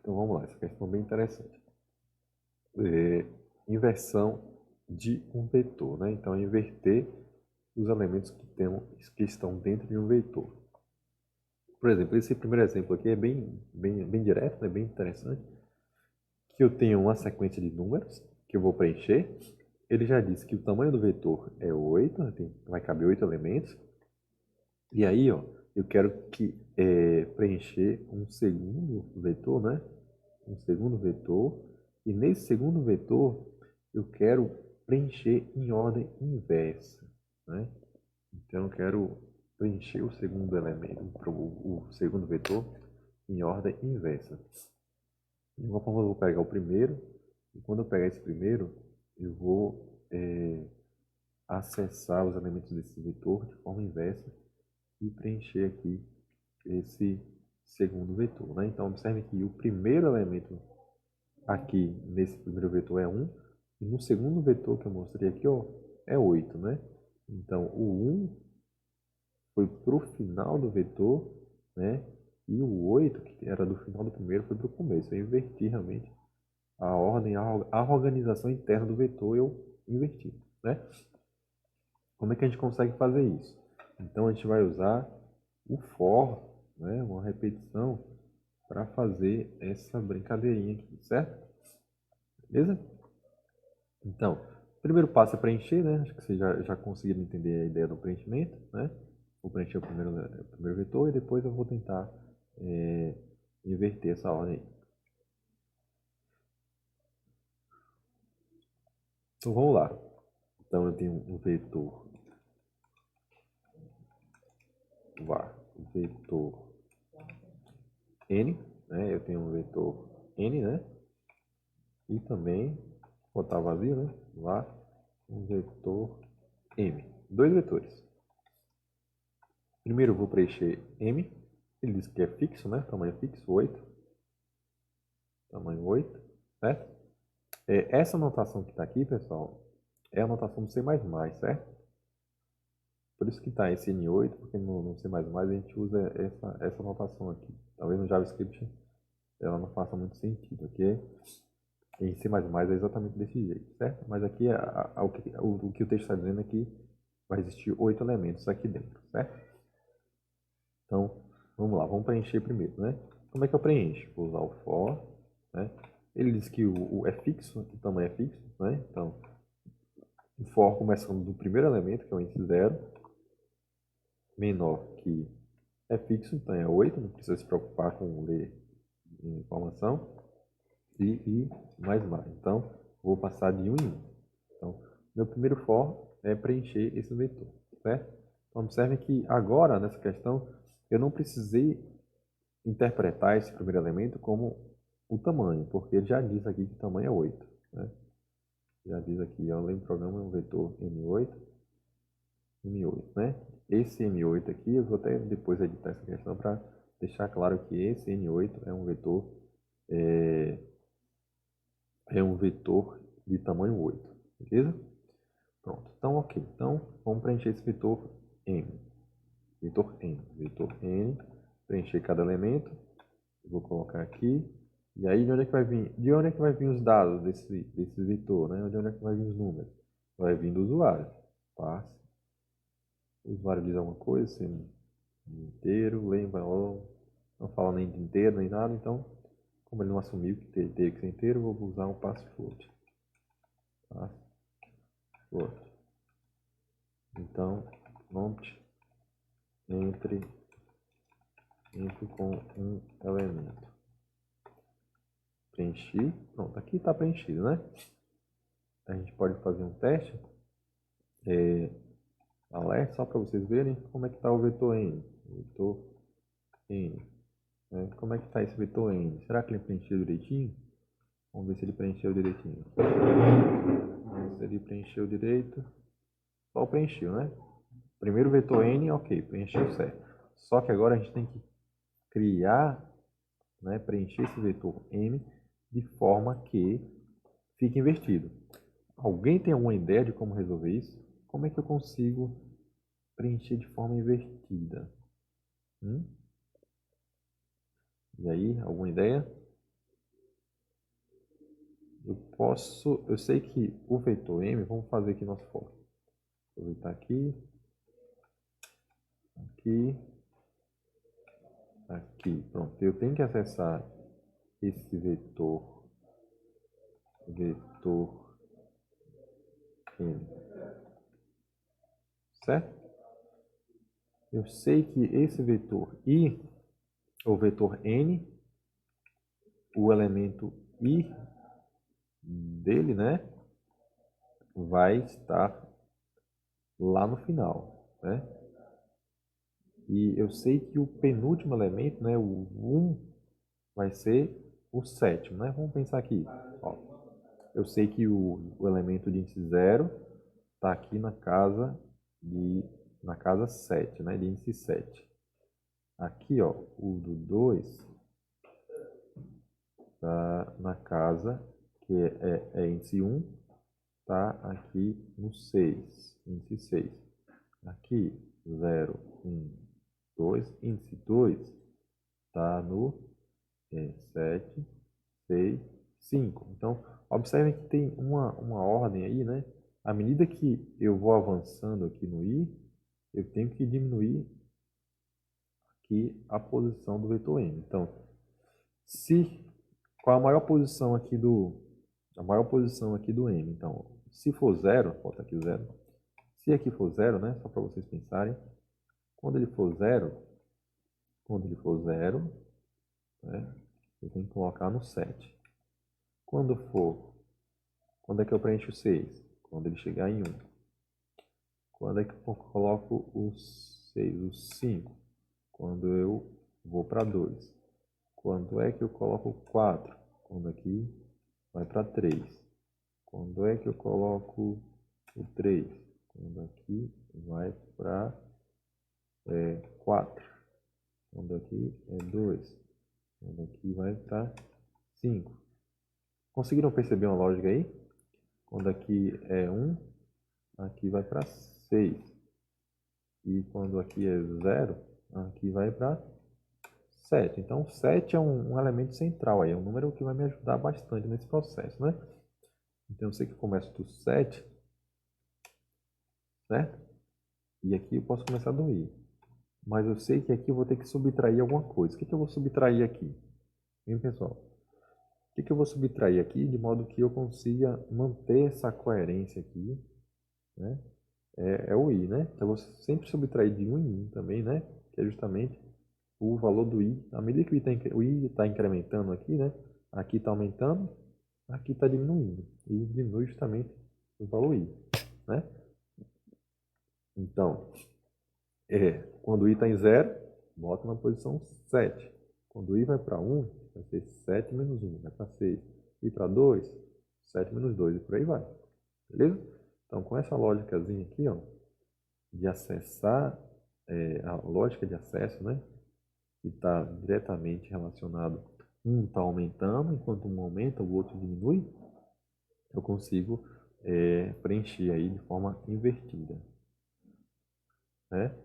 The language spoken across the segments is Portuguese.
Então vamos lá, essa questão é bem interessante. Inversão de um vetor, né? Então inverter os elementos que estão dentro de um vetor. Por exemplo, esse primeiro exemplo aqui é bem direto, né? Bem interessante. Que eu tenho uma sequência de números que eu vou preencher. Ele já disse que o tamanho do vetor é 8, né? Vai caber 8 elementos. E aí, ó, eu quero preencher um segundo vetor, né? Um segundo vetor. E nesse segundo vetor, eu quero preencher em ordem inversa, né? Então, eu quero preencher o segundo elemento, o segundo vetor, em ordem inversa. De uma forma, eu vou pegar o primeiro, e quando eu pegar esse primeiro, eu vou acessar os elementos desse vetor de forma inversa e preencher aqui esse segundo vetor, né? Então, observe que o primeiro elemento aqui nesse primeiro vetor é 1, e no segundo vetor que eu mostrei aqui, ó, é 8, né? Então, o 1 foi para o final do vetor, né? E o 8, que era do final do primeiro, foi para o começo. Eu inverti realmente a ordem, a organização interna do vetor, eu inverti, né? Como é que a gente consegue fazer isso? Então, a gente vai usar o for, né? Uma repetição, para fazer essa brincadeirinha aqui, certo? Beleza? Então, o primeiro passo é preencher, né? Acho que vocês já conseguiram entender a ideia do preenchimento, né? Vou preencher o primeiro vetor e depois eu vou tentar inverter essa ordem. Então, vamos lá. Então, eu tenho um vetor vetor n, né? Eu tenho um vetor n, né? E também, vou botar vazio, né? Lá, um vetor m. Dois vetores. Primeiro eu vou preencher m. Ele diz que é fixo, né? Tamanho fixo, 8. Tamanho 8, certo? Essa notação que está aqui, pessoal, é a notação do C++, certo? Por isso que está esse N8, porque no C++ a gente usa essa notação aqui. Talvez no JavaScript ela não faça muito sentido, ok? Em C++ é exatamente desse jeito, certo? Mas aqui o que o texto está dizendo é que vai existir 8 elementos aqui dentro, certo? Então, vamos lá, vamos preencher primeiro, né? Como é que eu preencho? Vou usar o for, né? Ele diz que o é fixo, o tamanho é fixo, né? Então, o for começando do primeiro elemento, que é o índice 0, menor que é fixo, então é 8, não precisa se preocupar com ler informação, e mais. Então, vou passar de 1 em 1. Então, meu primeiro for é preencher esse vetor, certo? Então, observe que agora, nessa questão, eu não precisei interpretar esse primeiro elemento como o tamanho, porque ele já diz aqui que o tamanho é 8, né? Já diz aqui, eu lembro o programa é um vetor M8, né? Esse M8 aqui, eu vou até depois editar essa questão para deixar claro que esse N8 é um vetor de tamanho 8, beleza? Pronto, então ok. Então, vamos preencher esse vetor M. Vetor N, preencher cada elemento. Eu vou colocar aqui. E aí, de onde é que vai vir? De onde é que vai vir os dados desse vetor, né? De onde é que vai vir os números? Vai vir do usuário. Passe. O usuário diz alguma coisa, sendo inteiro, lembra, não fala nem de inteiro, nem nada. Então, como ele não assumiu que teria que ser inteiro, eu vou usar um password. Password. Então, not entre com um elemento. Preenchi. Pronto, aqui está preenchido, né? A gente pode fazer um teste. Alerta, só para vocês verem como é que está o vetor N. Vetor N. Como é que está esse vetor N? Será que ele preencheu direitinho? Vamos ver se ele preencheu direitinho. Se ele preencheu direito. Só preencheu, né? Primeiro vetor N, ok, preencheu certo. Só que agora a gente tem que criar, né, preencher esse vetor M de forma que fique invertido. Alguém tem alguma ideia de como resolver isso? Como é que eu consigo preencher de forma invertida? E aí, alguma ideia? eu sei que o vetor m, vamos fazer aqui nosso for. Aproveitar aqui, aqui, pronto. Eu tenho que acessar esse vetor m, certo? Eu sei que esse vetor i, ou vetor n, o elemento i dele, né, vai estar lá no final, né? E eu sei que o penúltimo elemento, né, o 1, vai ser o sétimo, né? Vamos pensar aqui. Ó, eu sei que o elemento de índice 0 está aqui na casa 7, né, de índice 7. Aqui, ó, o do 2 está na casa, que é índice 1, está aqui no 6, índice 6. Aqui, 0, 1, 2, índice 2 está no 7, 6, 5. Então, observem que tem uma ordem aí, né? À medida que eu vou avançando aqui no i, eu tenho que diminuir aqui a posição do vetor m. Então, qual a maior posição aqui do m? Então, se for 0, vou botar aqui o 0. Se aqui for 0, né, só para vocês pensarem, quando ele for 0, né, eu tenho que colocar no 7. Quando é que eu preencho o 6? Quando ele chegar em 1. Quando é que eu coloco o 6, o 5? Quando eu vou para 2. Quando é que eu coloco o 4? Quando aqui vai para 3. Quando é que eu coloco o 3? Quando aqui vai para 4. Quando aqui é 2. Quando aqui vai para 5. Conseguiram perceber uma lógica aí? Quando aqui é 1, aqui vai para 6. E quando aqui é 0, aqui vai para 7. Então, 7 é um elemento central aí, é um número que vai me ajudar bastante nesse processo, né? Então, eu sei que eu começo do 7, certo? E aqui eu posso começar do i. Mas eu sei que aqui eu vou ter que subtrair alguma coisa. O que eu vou subtrair aqui? Hein, pessoal? O que eu vou subtrair aqui de modo que eu consiga manter essa coerência aqui, né? É o i, né? Então, eu vou sempre subtrair de 1 em 1 também, né? Que é justamente o valor do i. À medida que o i está incrementando aqui, né? Aqui está aumentando, aqui está diminuindo. E diminui justamente o valor i, né? Então, quando o i está em 0, bota na posição 7. Quando o i vai para 1, vai ser 7 menos 1, vai para 6. E para 2, 7 menos 2, e por aí vai. Beleza? Então, com essa lógicazinha aqui, ó, de acessar, a lógica de acesso, né, que está diretamente relacionado, um está aumentando, enquanto um aumenta, o outro diminui, eu consigo preencher aí de forma invertida, né?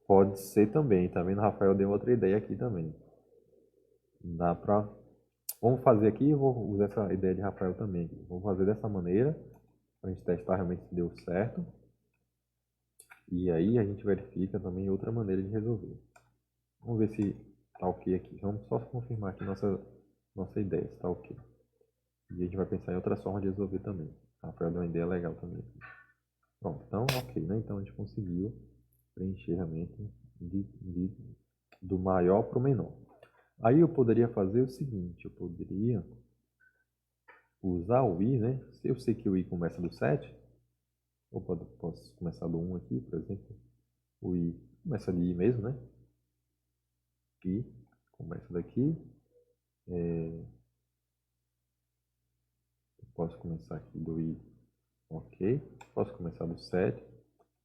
Pode ser também, tá vendo? Rafael deu outra ideia aqui também. Dá para... Vamos fazer aqui, eu vou usar essa ideia de Rafael também. Vamos fazer dessa maneira, para a gente testar realmente se deu certo. E aí a gente verifica também outra maneira de resolver. Vamos ver se está ok aqui. Vamos só confirmar aqui nossa ideia, se está ok. E a gente vai pensar em outras formas de resolver também. Rafael deu uma ideia legal também. Pronto, então ok, né? Então a gente conseguiu preencher realmente do maior para o menor. Aí eu poderia fazer o seguinte, eu poderia usar o i, né? Se eu sei que o i começa do 7, ou posso começar do 1 aqui, por exemplo. O i começa de i mesmo, né? I começa daqui. Eu posso começar aqui do i, ok. Posso começar do 7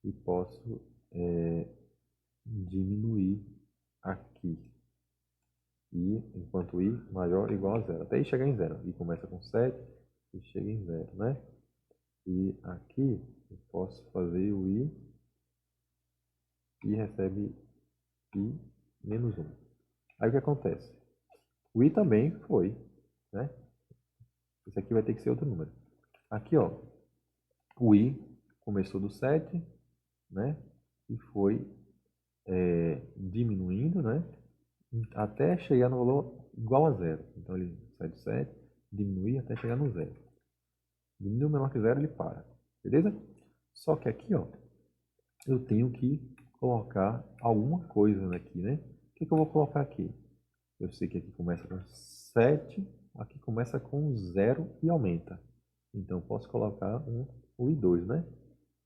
e posso diminuir aqui. I, enquanto i maior ou igual a 0. Até i chegar em 0. I começa com 7 e chega em 0, né? E aqui eu posso fazer o i recebe i menos 1. Aí o que acontece? O i também foi, né? Esse aqui vai ter que ser outro número. Aqui, ó, o i começou do 7, né? E foi diminuindo, né? Até chegar no valor igual a 0. Então ele sai do 7, diminui até chegar no 0. Diminui menor que 0, ele para. Beleza? Só que aqui, ó, eu tenho que colocar alguma coisa aqui, né? O que eu vou colocar aqui? Eu sei que aqui começa com 7, aqui começa com 0 e aumenta. Então, posso colocar o I2, né?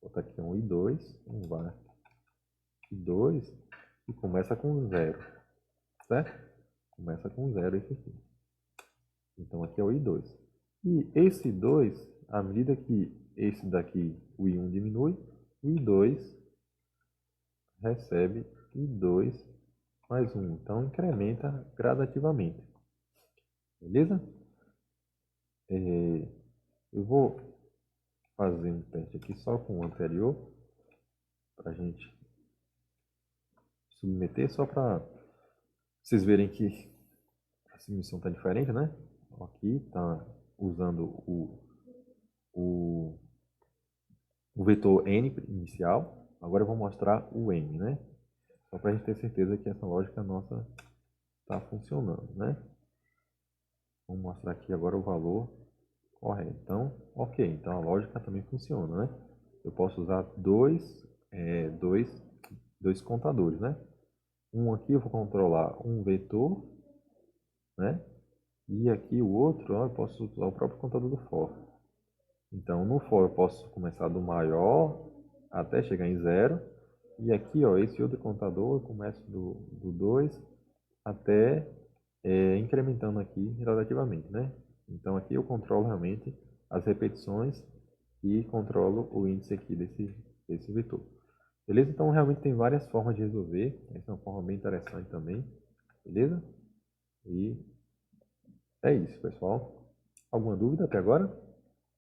Vou botar aqui um I2, um var I2, e começa com 0, certo? Começa com 0 esse aqui. Então, aqui é o I2. E esse 2, à medida que esse daqui, o I1 diminui, o I2 recebe I2 mais 1. Então, incrementa gradativamente. Beleza? Eu vou fazer um teste aqui só com o anterior, para a gente submeter, só para vocês verem que a submissão está diferente, né? Aqui está usando o vetor n inicial, agora eu vou mostrar o m, né? Só para a gente ter certeza que essa lógica nossa está funcionando, né? Vamos mostrar aqui agora o valor correto. Então, ok. Então, a lógica também funciona, né? Eu posso usar dois contadores, né? Um aqui eu vou controlar um vetor, né? E aqui o outro, ó, eu posso usar o próprio contador do for. Então, no for eu posso começar do maior até chegar em 0. E aqui, ó, esse outro contador eu começo do 2 até incrementando aqui gradativamente, né? Então, aqui eu controlo realmente as repetições e controlo o índice aqui desse vetor. Beleza? Então, realmente tem várias formas de resolver. Essa é uma forma bem interessante também. Beleza? E é isso, pessoal. Alguma dúvida até agora?